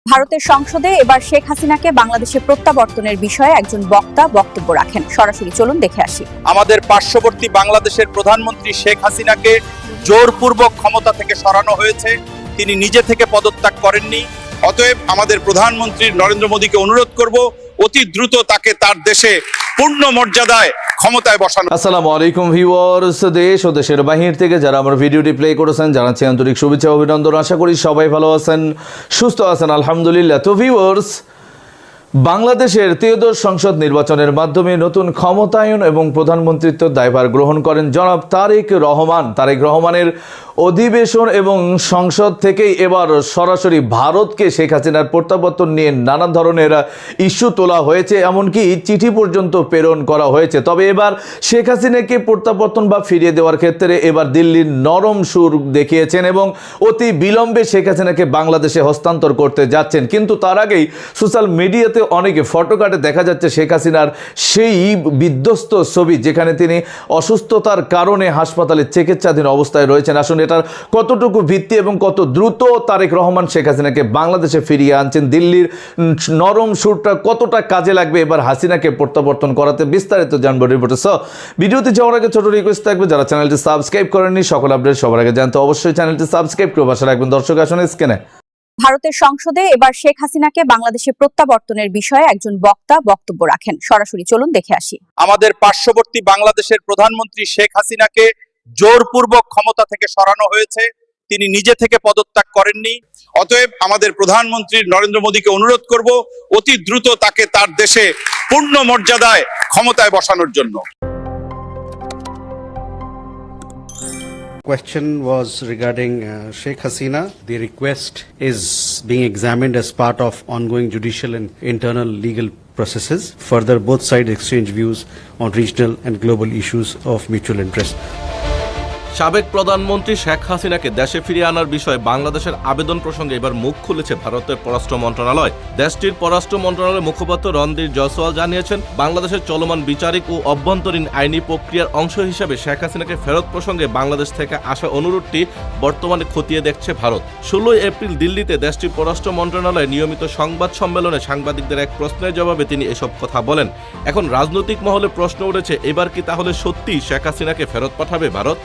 ভারতের সংসদে এবার শেখ হাসিনাকে বাংলাদেশে প্রত্যাবর্তনের বিষয়ে একজন বক্তা বক্তব্য রাখেন। সরাসরি চলুন দেখে আসি। আমাদের পার্শ্ববর্তী বাংলাদেশের প্রধানমন্ত্রী শেখ হাসিনাকে জোরপূর্বক ক্ষমতা থেকে সরানো হয়েছে। তিনি নিজে থেকে পদত্যাগ করেননি। অতএব আমাদের প্রধানমন্ত্রী নরেন্দ্র মোদীকে অনুরোধ করব অতি দ্রুত তাকে তার দেশে পূর্ণ মর্যাদায় ক্ষমতায় বসানো। আসসালামু আলাইকুম ভিউয়ার্স, দেশ ও দেশের বাহির থেকে যারা আমার ভিডিওটি প্লে করেছেন জানাচ্ছি আন্তরিক শুভেচ্ছা অভিনন্দন। আশা করি সবাই ভালো আছেন, সুস্থ আছেন, আলহামদুলিল্লাহ। তো ভিউয়ার্স, বাংলাদেশের ত্রয়োদশ সংসদ নির্বাচনের মাধ্যমে নতুন ক্ষমতায়ন এবং প্রধানমন্ত্রীত্বের দায়ভার গ্রহণ করেন জনাব তারেক রহমান। তারেক রহমানের অধিবেশন এবং সংসদ থেকেই এবার সরাসরি ভারতকে শেখ হাসিনার প্রত্যাবর্তন নিয়ে নানা ধরনের ইস্যু তোলা হয়েছে, এমনকি চিঠি পর্যন্ত প্রেরণ করা হয়েছে। তবে এবার শেখ হাসিনাকে প্রত্যাবর্তন বা ফিরিয়ে দেওয়ার ক্ষেত্রে এবার দিল্লির নরম সুর দেখিয়েছেন এবং অতি বিলম্বে শেখ হাসিনাকে বাংলাদেশে হস্তান্তর করতে যাচ্ছেন। কিন্তু তার আগেই সোশ্যাল মিডিয়াতে অনেকে ফটো কাটে দেখা যাচ্ছে শেখ হাসিনার সেই বিধ্বস্ত ছবি, যেখানে তিনি অসুস্থতার কারণে হাসপাতালে চিকিৎসাধীন অবস্থায় রয়েছেন। আসুন এটার কতটুকু ভিত্তি এবং কত দ্রুত তারেক রহমান শেখ হাসিনাকে বাংলাদেশে ফিরিয়ে আনছেন, দিল্লির নরম সুরটা কতটা কাজে লাগবে এবার হাসিনাকে প্রত্যাবর্তন করাতে, বিস্তারিত জানবো রিপোর্টে। ভিডিওতে যাওয়ার আগে ছোট রিকোয়েস্ট থাকবে, যারা চ্যানেলটি সাবস্ক্রাইব করেননি সকল আপডেট সবার আগে জানতে অবশ্যই চ্যানেলটি সাবস্ক্রাইব করে পাশে রাখবেন। দর্শক আসুন স্ক্রিনে। ভারতের সংসদে এবার শেখ হাসিনাকে বাংলাদেশে প্রত্যাবর্তনের বিষয়ে একজন বক্তা বক্তব্য রাখেন। সরাসরি চলুন দেখে আসি। আমাদের পার্শ্ববর্তী বাংলাদেশের প্রধানমন্ত্রী শেখ হাসিনাকে জোরপূর্বক ক্ষমতা থেকে সরানো হয়েছে। তিনি নিজে থেকে পদত্যাগ করেননি। অতএব আমাদের প্রধানমন্ত্রী নরেন্দ্র মোদীকে অনুরোধ করব অতি দ্রুত তাকে তার দেশে পূর্ণ মর্যাদায় ক্ষমতায় বসানোর জন্য। Question was regarding Sheikh Hasina. The request is being examined as part of ongoing judicial and internal legal processes. Further, both sides exchange views on regional and global issues of mutual interest. সাবেক প্রধানমন্ত্রী শেখ হাসিনাকে দেশে ফিরিয়ে আনার বিষয়ে বাংলাদেশের আবেদন প্রসঙ্গে এবার মুখ খুলেছে ভারতের পররাষ্ট্র মন্ত্রণালয়। দেশটির পররাষ্ট্র মন্ত্রণালয়ের মুখপাত্র রণধীর জয়সওয়াল জানিয়েছেন, বাংলাদেশের চলমান বিচারিক ও অভ্যন্তরীণ আইনি প্রক্রিয়ার অংশ হিসেবে শেখ হাসিনাকে ফেরত প্রসঙ্গে বাংলাদেশ থেকে আসা অনুরোধটি বর্তমানে খতিয়ে দেখছে ভারত। 16 এপ্রিল দিল্লিতে দেশটির পররাষ্ট্র মন্ত্রণালয়ের নিয়মিত সংবাদ সম্মেলনে সাংবাদিকদের এক প্রশ্নের জবাবে তিনি এসব কথা বলেন। এখন রাজনৈতিক মহলে প্রশ্ন উঠেছে, এবার কি তাহলে সত্যিই শেখ হাসিনাকে ফেরত পাঠাবে ভারত?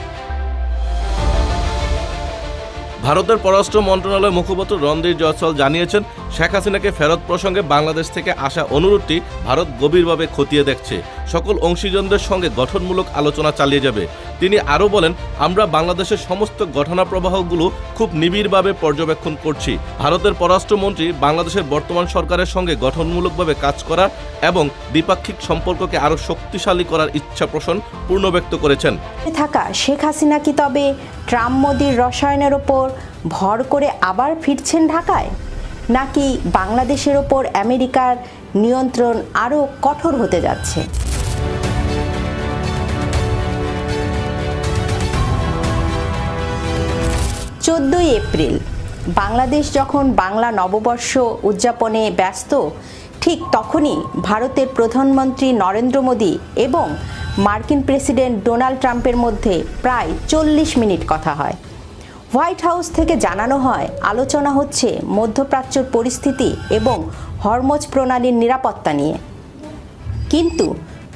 ভারতের পররাষ্ট্র মন্ত্রণালয়ের মুখপাত্র রণধীর জয়সওয়াল জানিয়েছেন, শেখ হাসিনাকে ফেরত প্রসঙ্গে বাংলাদেশ থেকে আসা অনুরোধটি ভারত গভীরভাবে খতিয়ে দেখছে, সকল অংশীজনদের সঙ্গে গঠনমূলক আলোচনা চালিয়ে যাবে। তিনি আরও বলেন, আমরা বাংলাদেশের সমস্ত ঘটনা প্রবাহগুলো খুব নিবিড়ভাবে পর্যবেক্ষণ করছি। ভারতের পররাষ্ট্রমন্ত্রী বাংলাদেশের বর্তমান সরকারের সঙ্গে গঠনমূলকভাবে কাজ করার এবং দ্বিপাক্ষিক সম্পর্ককে আরও শক্তিশালী করার ইচ্ছা পোষণ পূর্ণ ব্যক্ত করেছেন। থাকা শেখ হাসিনা কি তবে ট্রাম্প মোদির রসায়নের ওপর ভর করে আবার ফিরছেন ঢাকায়, নাকি বাংলাদেশের ওপর আমেরিকার নিয়ন্ত্রণ আরও কঠোর হতে যাচ্ছে? 14 এপ্রিল বাংলাদেশ যখন বাংলা নববর্ষ উদযাপনে ব্যস্ত, ঠিক তখনই ভারতের প্রধানমন্ত্রী নরেন্দ্র মোদী এবং মার্কিন প্রেসিডেন্ট ডোনাল্ড ট্রাম্পের মধ্যে প্রায় 40 মিনিট কথা হয়। হোয়াইট হাউস থেকে জানানো হয় আলোচনা হচ্ছে মধ্যপ্রাচ্যের পরিস্থিতি এবং হরমুজ প্রণালীর নিরাপত্তা নিয়ে। কিন্তু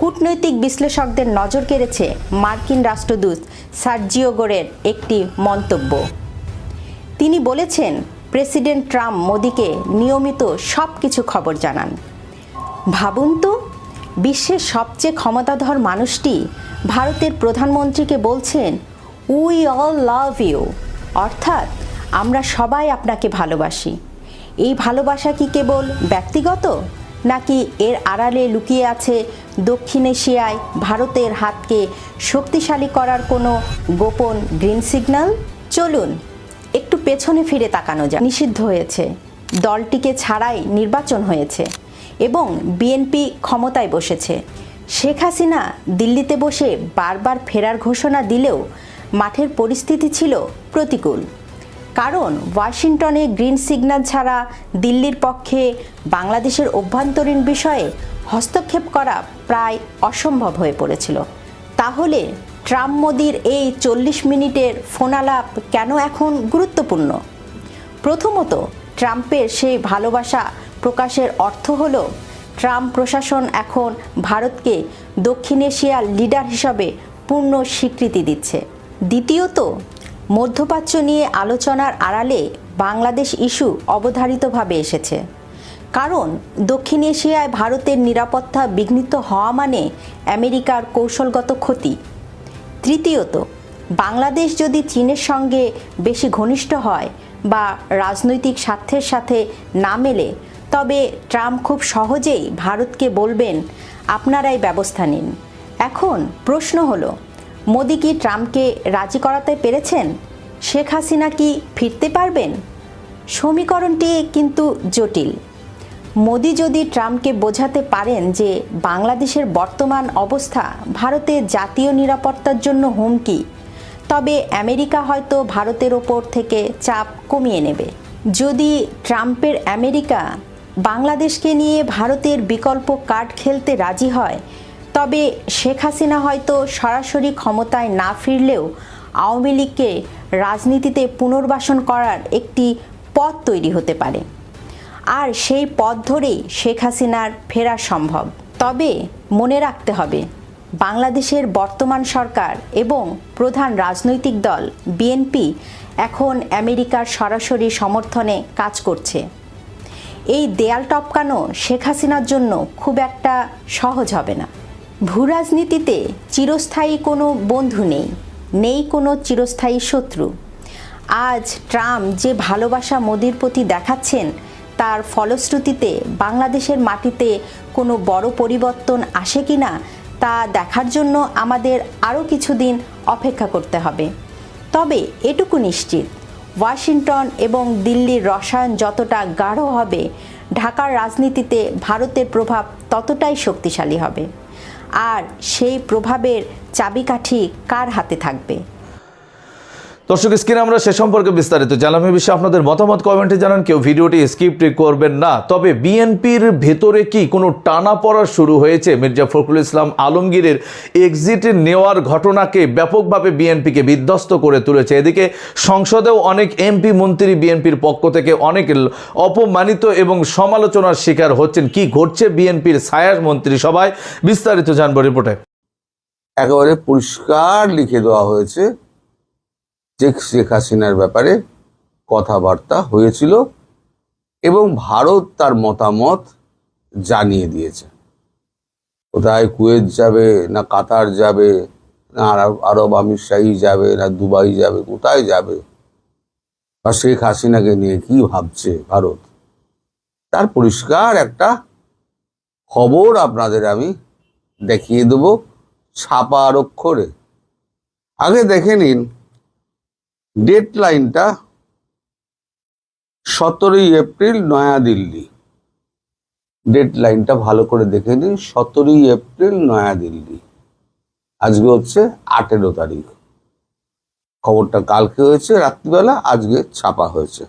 কূটনৈতিক বিশ্লেষকদের নজর কেড়েছে মার্কিন রাষ্ট্রদূত সার্জিও গোরের একটি মন্তব্য। তিনি বলেছেন, প্রেসিডেন্ট ট্রাম্প মোদিকে নিয়মিত সব কিছু খবর জানান। ভাবুন তো, বিশ্বের সবচেয়ে ক্ষমতাধর মানুষটি ভারতের প্রধানমন্ত্রীকে বলছেন, উই অল লাভ ইউ, অর্থাৎ আমরা সবাই আপনাকে ভালোবাসি। এই ভালোবাসা কি কেবল ব্যক্তিগত, নাকি এর আড়ালে লুকিয়ে আছে দক্ষিণ এশিয়ায় ভারতের হাতকে শক্তিশালী করার কোনো গোপন গ্রিন সিগন্যাল? চলুন একটু পেছনে ফিরে তাকানো যায়। নিষিদ্ধ হয়েছে, দলটিকে ছাড়াই নির্বাচন হয়েছে এবং বিএনপি ক্ষমতায় বসেছে। শেখ হাসিনা দিল্লিতে বসে বারবার ফেরার ঘোষণা দিলেও মাঠের পরিস্থিতি ছিল প্রতিকূল, কারণ ওয়াশিংটনে গ্রিন সিগন্যাল ছাড়া দিল্লির পক্ষে বাংলাদেশের অভ্যন্তরীণ বিষয়ে হস্তক্ষেপ করা প্রায় অসম্ভব হয়ে পড়েছিল। তাহলে ট্রাম্প মোদির এই 40 মিনিটের ফোনালাপ কেন এখন গুরুত্বপূর্ণ? প্রথমত, ট্রাম্পের সেই ভালোবাসা প্রকাশের অর্থ হলো ট্রাম্প প্রশাসন এখন ভারতকে দক্ষিণ এশিয়ার লিডার হিসাবে পূর্ণ স্বীকৃতি দিচ্ছে। দ্বিতীয়ত, মধ্যপ্রাচ্য নিয়ে আলোচনার আড়ালে বাংলাদেশ ইস্যু অবধারিতভাবে এসেছে। কারণ দক্ষিণ এশিয়ায় ভারতের নিরাপত্তা বিঘ্নিত হওয়া মানে আমেরিকার কৌশলগত ক্ষতি। তৃতীয়ত, বাংলাদেশ যদি চীনের সঙ্গে বেশি ঘনিষ্ঠ হয় বা রাজনৈতিক স্বার্থের সাথে না মেলে, তবে ট্রাম্প খুব সহজেই ভারতকে বলবেন আপনারাই ব্যবস্থা নিন। এখন প্রশ্ন হলো, মোদি কি ট্রাম্পকে রাজি করাতে পেরেছেন? শেখ হাসিনা কি ফিরতে পারবেন? সমীকরণটি কিন্তু জটিল। মোদি যদি ট্রাম্পকে বোঝাতে পারেন যে বাংলাদেশের বর্তমান অবস্থা ভারতের জাতীয় নিরাপত্তার জন্য হুমকি, তবে আমেরিকা হয়তো ভারতের ওপর থেকে চাপ কমিয়ে নেবে। যদি ট্রাম্পের আমেরিকা বাংলাদেশকে নিয়ে ভারতের বিকল্প কার্ড খেলতে রাজি হয়, তবে শেখ হাসিনা হয়তো সরাসরি ক্ষমতায় না ফিরলেও আওয়ামী লীগকে রাজনীতিতে পুনর্বাসন করার একটি পথ তৈরি হতে পারে। আর সেই পথ ধরেই শেখ হাসিনার ফেরা সম্ভব। তবে মনে রাখতে হবে, বাংলাদেশের বর্তমান সরকার এবং প্রধান রাজনৈতিক দল বিএনপি এখন আমেরিকার সরাসরি সমর্থনে কাজ করছে। এই দেয়াল টপকানো শেখ হাসিনার জন্য খুব একটা সহজ হবে না। ভূরাজনীতিতে চিরস্থায়ী কোনো বন্ধু নেই, নেই কোনো চিরস্থায়ী শত্রু। আজ ট্রাম্প যে ভালোবাসা মোদির প্রতি দেখাচ্ছেন, তার ফলশ্রুতিতে বাংলাদেশের মাটিতে কোনো বড় পরিবর্তন আসে কিনা তা দেখার জন্য আমাদের আরও কিছুদিন অপেক্ষা করতে হবে। তবে এটুকু নিশ্চিত, ওয়াশিংটন এবং দিল্লির রসায়ন যতটা গাঢ় হবে, ঢাকার রাজনীতিতে ভারতের প্রভাব ততটাই শক্তিশালী হবে। আর সেই প্রভাবের চাবিকাঠি কার হাতে থাকবে? দর্শক, স্ক্রিনে আমরা সে সম্পর্কে বিস্তারিত জানলাম। এই বিষয়ে আপনাদের মতামত কমেন্টে জানান। কেউ ভিডিওটি স্কিপ করবেন না। তবে বিএনপির ভেতরে কি কোনো টানাপড়া শুরু হয়েছে? মির্জা ফখরুল ইসলাম আলমগীরের এক্সিট নেওয়ার ঘটনাকে ব্যাপকভাবে বিএনপিকে বিধ্বস্ত করে তুলেছে। এদিকে সংসদেও অনেক এমপি মন্ত্রী বিএনপির পক্ষ থেকে অনেক অপমানিত এবং সমালোচনার শিকার হচ্ছেন। কি ঘটছে বিএনপির ছায়া মন্ত্রিসভায়, বিস্তারিত জানবো রিপোর্টে। একেবারে পরিষ্কার লিখে দেওয়া হয়েছে যে শেখ হাসিনার ব্যাপারে কথাবার্তা হয়েছিল এবং ভারত তার মতামত জানিয়ে দিয়েছে। কোথায় কুয়েত যাবে, না কাতার যাবে, না আরব আমিরশাহী যাবে, না দুবাই যাবে, কোথায় যাবে, বা শেখ হাসিনাকে নিয়ে কি ভাবছে ভারত, তার পরিষ্কার একটা খবর আপনাদের আমি দেখিয়ে দেব ছাপার অক্ষরে। আগে দেখে নিন ডেট লাইনটা, 17 এপ্রিল নয়াদিল্লি। ডেট লাইনটা ভালো করে দেখে নিন, 17 এপ্রিল নয়াদিল্লি। আজকে হচ্ছে 18 তারিখ। খবরটা কালকে হয়েছে রাত্রিবেলা, আজকে ছাপা হয়েছে।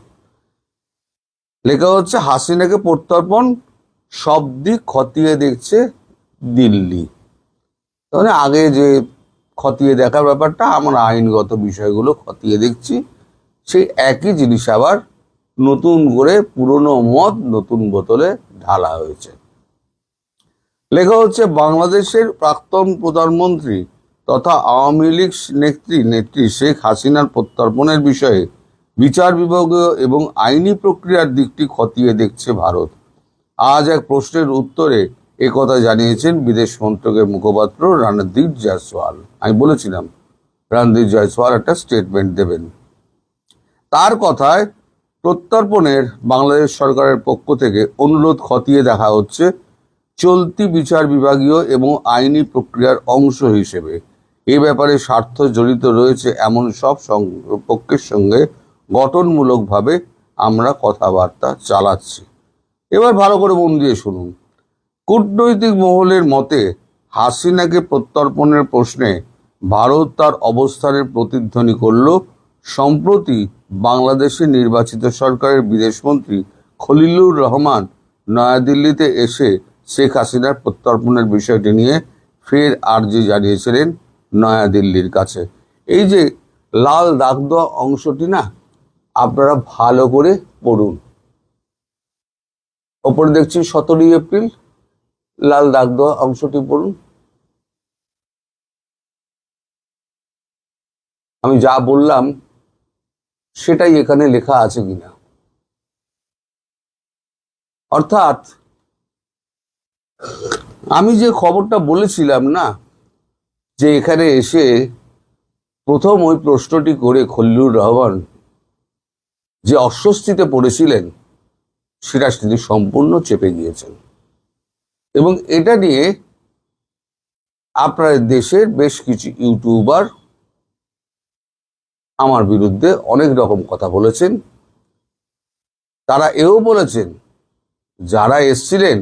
লেখা হচ্ছে হাসিনাকে প্রত্যর্পণ, সব দিক খতিয়ে দেখছে দিল্লি। তাহলে আগে যে খতিয়ে দেখার ব্যাপারটা, আমরা আইনগত বিষয়গুলো খতিয়ে দেখছি, সেই একই জিনিস আবার নতুন করে পুরনো মদ নতুন বোতলে ঢালা হয়েছে। লেখা হচ্ছে বাংলাদেশের প্রাক্তন প্রধানমন্ত্রী তথা আওয়ামী লীগ নেত্রী শেখ হাসিনার প্রত্যর্পণের বিষয়ে বিচার বিভাগীয় এবং আইনি প্রক্রিয়ার দিকটি খতিয়ে দেখছে ভারত। আজ এক প্রশ্নের উত্তরে একথা জানিয়েছেন বিদেশ মন্ত্রকের মুখপাত্র রণদীপ জয়সওয়াল। আমি বলেছিলাম রণদীপ জয়সওয়াল একটা স্টেটমেন্ট দেবেন। তার কথায় প্রত্যর্পণের বাংলাদেশ সরকারের পক্ষ থেকে অনুরোধ খতিয়ে দেখা হচ্ছে চলতি বিচার বিভাগীয় এবং আইনি প্রক্রিয়ার অংশ হিসেবে। এ ব্যাপারে স্বার্থ জড়িত রয়েছে এমন সব পক্ষের সঙ্গে গঠনমূলকভাবে আমরা কথাবার্তা চালাচ্ছি। এবার ভালো করে মন দিয়ে শুনুন। কূটনৈতিক মহলের মতে হাসিনাকে প্রত্যর্পণের প্রশ্নে ভারত তার অবস্থানের প্রতিধ্বনি করল সম্প্রতি বাংলাদেশের নির্বাচিত সরকারের বিদেশমন্ত্রী খলিলুর রহমান নয়াদিল্লিতে এসে শেখ হাসিনার প্রত্যর্পণের বিষয়টি নিয়ে ফের আর্জি জানিয়েছিলেন নয়াদিল্লির কাছে। এই যে লাল দাগ দেওয়া অংশটি না, আপনারা ভালো করে পড়ুন। ওপরে দেখছি 17ই এপ্রিল, লাল দাগ দেওয়া অংশটি পড়ুন। আমি যা বললাম সেটাই এখানে লেখা আছে কিনা। অর্থাৎ আমি যে খবরটা বলেছিলাম না, যে এখানে এসে প্রথম ওই প্রশ্নটি করে খলিলুর রহমান যে অস্বস্তিতে পড়েছিলেন, সেটা তিনি সম্পূর্ণ চেপে গিয়েছেন। এবং এটা নিয়ে আপনার দেশের বেশ কিছু ইউটিউবার আমার বিরুদ্ধে অনেক রকম কথা বলেছেন। তারা এও বলেছেন, যারা এসছিলেন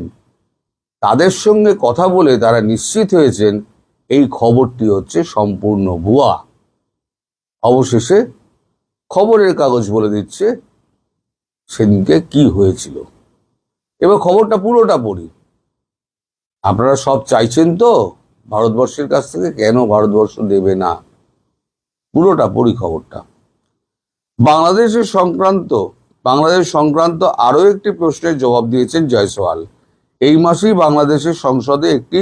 তাদের সঙ্গে কথা বলে তারা নিশ্চিত হয়েছেন এই খবরটি হচ্ছে সম্পূর্ণ ভুয়া। অবশেষে খবরের কাগজ বলে দিচ্ছে সেদিনকে কি হয়েছিল। এবার খবরটা পুরোটা পড়ি। আপনারা সব চাইছেন তো ভারতবর্ষের কাছ থেকে, কেন ভারতবর্ষ দেবে না? পুরোটা পড়ি খবরটা। বাংলাদেশ সংক্রান্ত আরো একটি প্রশ্নের জবাব দিয়েছেন জয়সওয়াল। এই মাসেই বাংলাদেশের সংসদে একটি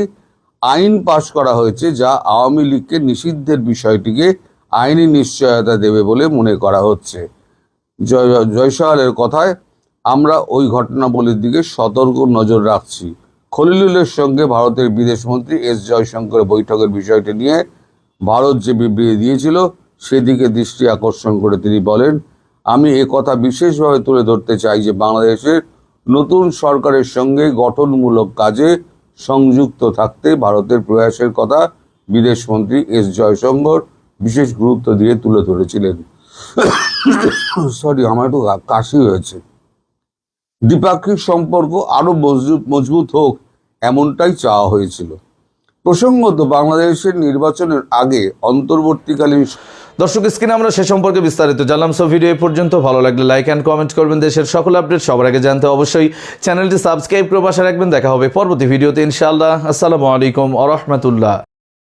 আইন পাশ করা হয়েছে যা আওয়ামী লীগকে নিষিদ্ধের বিষয়টিকে আইনি নিশ্চয়তা দেবে বলে মনে করা হচ্ছে। জয়সওয়ালের কথায়, আমরা ওই ঘটনাবলীর দিকে সতর্ক নজর রাখছি। খলিলুলের সঙ্গে ভারতের বিদেশমন্ত্রী এস জয়শঙ্করের বৈঠকের বিষয়টি নিয়ে ভারত যে বিবৃতি দিয়েছিল সেদিকে দৃষ্টি আকর্ষণ করে তিনি বলেন, আমি কথা বিশেষভাবে তুলে ধরতে চাই যে বাংলাদেশের নতুন সরকারের সঙ্গে গঠনমূলক কাজে সংযুক্ত থাকতে ভারতের প্রয়াসের কথা বিদেশমন্ত্রী এস জয়শঙ্কর বিশেষ গুরুত্ব দিয়ে তুলে ধরেছিলেন। আমার একটু কাশি হয়েছে। দ্বিপাক্ষিক সম্পর্ক আরো মজবুত হোক এমনটাই চাওয়া হয়েছিল। প্রসঙ্গত, বাংলাদেশের নির্বাচনের আগে অন্তর্বর্তীকালীন দর্শক, স্ক্রিনে আমরা সে সম্পর্কে বিস্তারিত জানলাম। সো ভিডিও এই পর্যন্ত। ভালো লাগলে লাইক অ্যান্ড কমেন্ট করবেন। দেশের সকল আপডেট সবার আগে জানতে অবশ্যই চ্যানেলটি সাবস্ক্রাইব করে পাশে রাখবেন। দেখা হবে পরবর্তী ভিডিওতে ইনশাআল্লাহ। আসসালামু আলাইকুম ওয়া রাহমাতুল্লাহ।